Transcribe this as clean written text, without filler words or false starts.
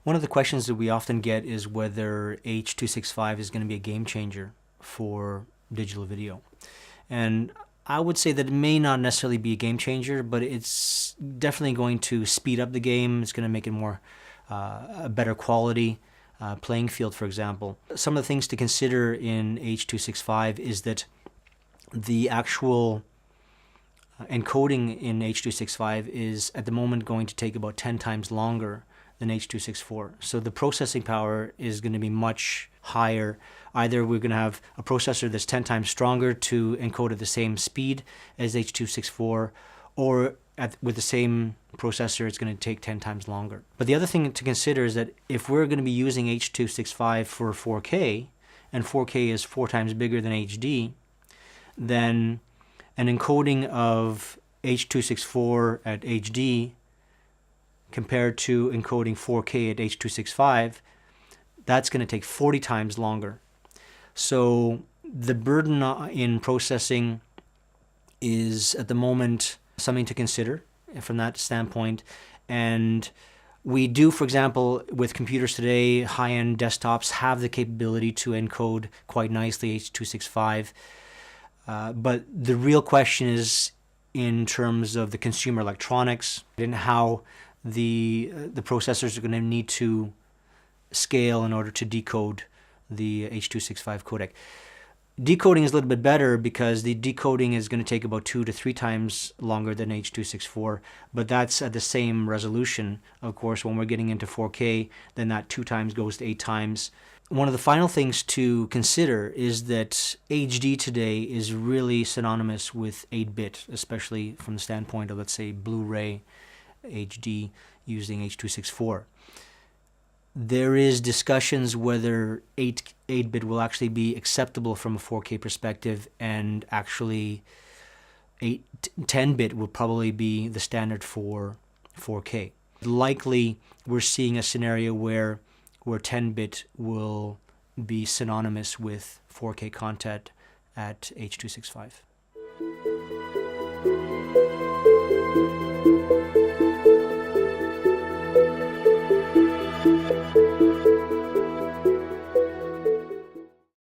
One of the questions that we often get is whether H.265 is going to be a game changer for digital video. And I would say that it may not necessarily be a game changer, but it's definitely going to speed up the game. It's going to make it more a better quality playing field, for example. Some of the things to consider in H.265 is that the actual encoding in H.265 is at the moment going to take about 10 times longer than H.264. So the processing power is going to be much higher. Either we're going to have a processor that's 10 times stronger to encode at the same speed as H.264, or with the same processor it's going to take 10 times longer. But the other thing to consider is that if we're going to be using H.265 for 4K, and 4K is 4 times bigger than HD, then an encoding of H.264 at HD compared to encoding 4K at H.265, that's going to take 40 times longer. So the burden in processing is at the moment something to consider from that standpoint. And we do, for example, with computers today, high-end desktops have the capability to encode quite nicely H.265. But the real question is in terms of the consumer electronics and how the processors are going to need to scale in order to decode the H.265 codec. Decoding is a little bit better because the decoding is going to take about 2 to 3 times longer than H.264, but that's at the same resolution. Of course, when we're getting into 4K, then that 2 times goes to 8 times. One of the final things to consider is that HD today is really synonymous with 8-bit, especially from the standpoint of, let's say, Blu-ray HD using H.264. There is discussions whether 8-bit will actually be acceptable from a 4K perspective, and actually 10-bit will probably be the standard for 4K. Likely we're seeing a scenario where 10-bit will be synonymous with 4K content at H.265.